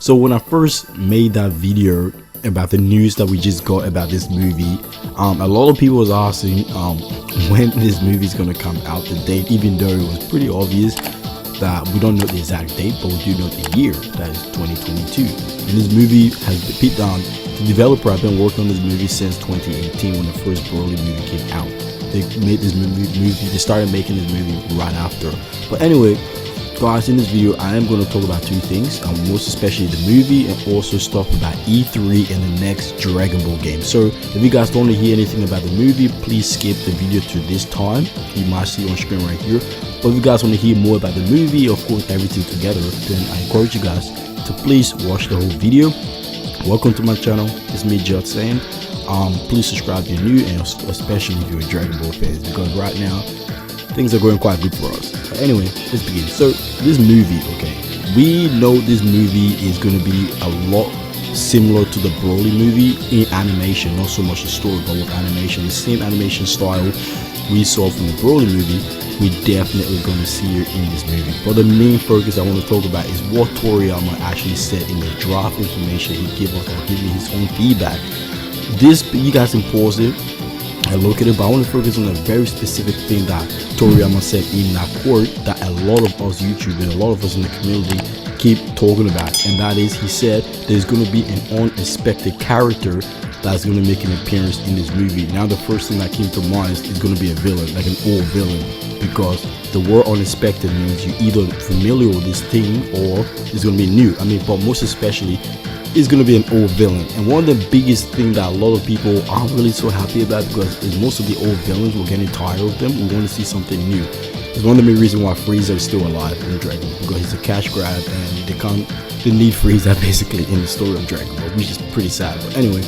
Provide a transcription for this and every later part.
So when I first made that video about the news that we just got about this movie, a lot of people was asking when this movie is going to come out, the date, even though it was pretty obvious that we don't know the exact date, but we do know the year, that is 2022. And this movie has been the developer have been working on this movie since 2018 when the first Broly movie came out. They made this movie, they started making this movie right after. But anyway, guys, in this video I am going to talk about two things, most especially the movie and also stuff about E3 and the next Dragon Ball game. So if you guys don't want to hear anything about the movie, please skip the video to this time. You might see on screen right here. But if you guys want to hear more about the movie, of course everything together, then I encourage you guys to please watch the whole video. Welcome to my channel, it's me, Justsaiyanz. Please subscribe if you're new, and especially if you're a Dragon Ball fan, because right now things are going quite good for us. But anyway, let's begin. So this movie, okay, we know this movie is going to be a lot similar to the Broly movie in animation, not so much the story, but with animation, the same animation style we saw from the Broly movie, we definitely going to see it in this movie. But the main focus I want to talk about is what Toriyama actually said in the draft information he gave us, or giving his own feedback. This, you guys can pause it and look at it, but I want to focus on a very specific thing that Toriyama said in that quote that a lot of us YouTubers, a lot of us in the community keep talking about, and that is, he said there's going to be an unexpected character that's going to make an appearance in this movie. Now the first thing that came to mind is going to be a villain, like an old villain, because the word unexpected means you're either familiar with this thing or it's going to be new. I mean, but most especially it's going to be an old villain. And one of the biggest things that a lot of people aren't really so happy about, because is most of the old villains, we're getting tired of them, we want to see something new. It's one of the main reasons why Frieza is still alive in Dragon Ball, because he's a cash grab and they need Frieza basically in the story of Dragon Ball, which is pretty sad. But anyway,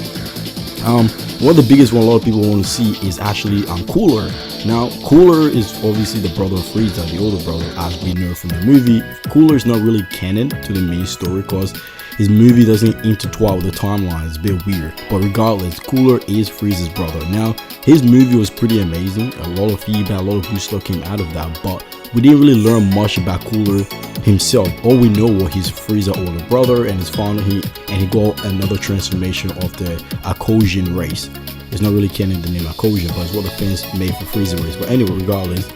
one of the biggest one a lot of people want to see is actually Cooler. Now Cooler is obviously the brother of Frieza, the older brother, as we know from the movie. Cooler is not really canon to the main story because his movie doesn't intertwine with the timeline. It's a bit weird, but regardless, Cooler is Frieza's brother. Now his movie was pretty amazing, a lot of feedback, a lot of good stuff came out of that, but we didn't really learn much about Cooler himself. All we know was he's Frieza's older brother, and his father, he got another transformation of the Akosian race. It's not really canon the name Akosian, but it's what the fans made for Frieza race. But anyway, regardless,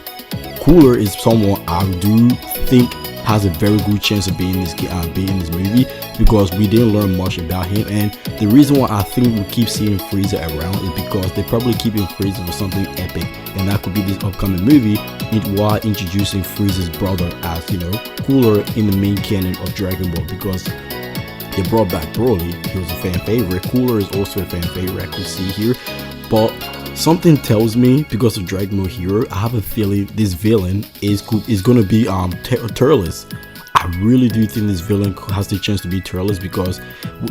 Cooler is someone I do think has a very good chance of being in this movie, because we didn't learn much about him. And the reason why I think we keep seeing Frieza around is because they're probably keeping Frieza for something epic, and that could be this upcoming movie, while introducing Frieza's brother as, you know, Cooler in the main canon of Dragon Ball, because they brought back Broly. He was a fan favorite. Cooler is also a fan favorite, I could see here, but something tells me, because of Dragon Ball Hero, I have a feeling this villain is going to be TURLES. I really do think this villain has the chance to be TURLES, because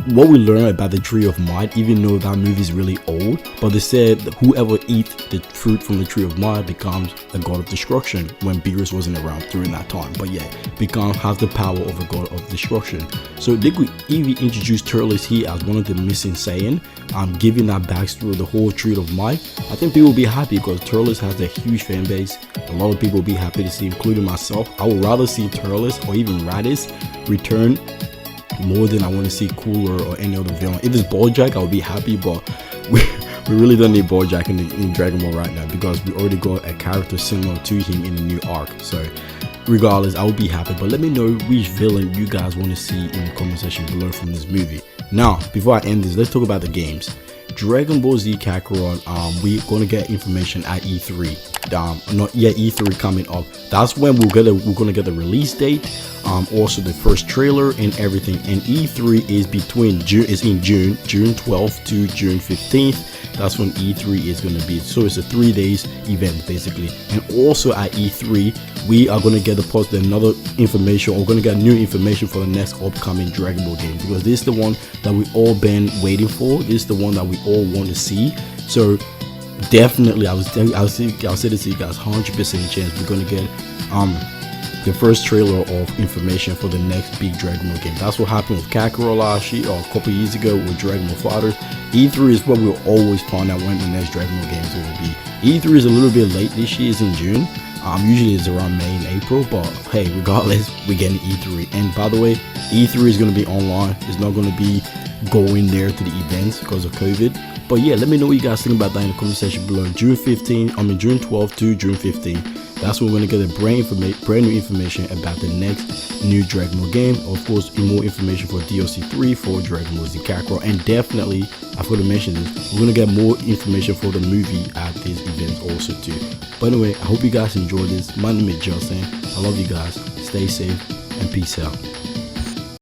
what we learn about the Tree of Might, even though that movie is really old, but they said that whoever eats the fruit from the Tree of Might becomes a god of destruction, when Beerus wasn't around during that time, but yeah, has the power of a god of destruction. So they could even introduce TURLES here as one of the missing Saiyan, giving that backstory of the whole Tree of Might. I think people will be happy, because TURLES has a huge fan base. A lot of people will be happy to see, including myself. I would rather see TURLES or even Raditz return more than I want to see Cooler or any other villain. If it's Bojack, I would be happy, but we really don't need Bojack in Dragon Ball right now, because we already got a character similar to him in the new arc. So regardless, I will be happy. But let me know which villain you guys want to see in the comment section below from this movie. Now, before I end this, let's talk about the games. Dragon Ball Z Kakarot, we're gonna get information at E3. Not yet, E3 coming up. That's when we're gonna get the release date, also the first trailer and everything. And E3 is in June 12th to June 15th. That's when E3 is gonna be. So it's a 3 days event basically. And also at E3, we are gonna get another information, or gonna get new information for the next upcoming Dragon Ball game, because this is the one that we all been waiting for. This is the one that we all want to see. So definitely, I'll say this to you guys, 100% chance we're gonna get the first trailer of information for the next big Dragon Ball game. That's what happened with Kakarot last year, or a couple years ago with Dragon Ball Fighters. E3 is what we'll always find out when the next Dragon Ball game is going to be. E3 is a little bit late this year, it's in June. Usually it's around May and April, but hey, regardless, we're getting E3. And by the way, E3 is going to be online. It's not going to be going there to the events because of COVID. But yeah, let me know what you guys think about that in the comment section below. June 12th to June 15th. That's when we're going to get a brand new information about the next new Dragon Ball game. Of course, more information for DLC 3 for Dragon Ball Z Kakarot. And definitely, I forgot to mention this, we're going to get more information for the movie at these events also too. But anyway, I hope you guys enjoyed this. My name is Justsaiyanz. I love you guys. Stay safe and peace out.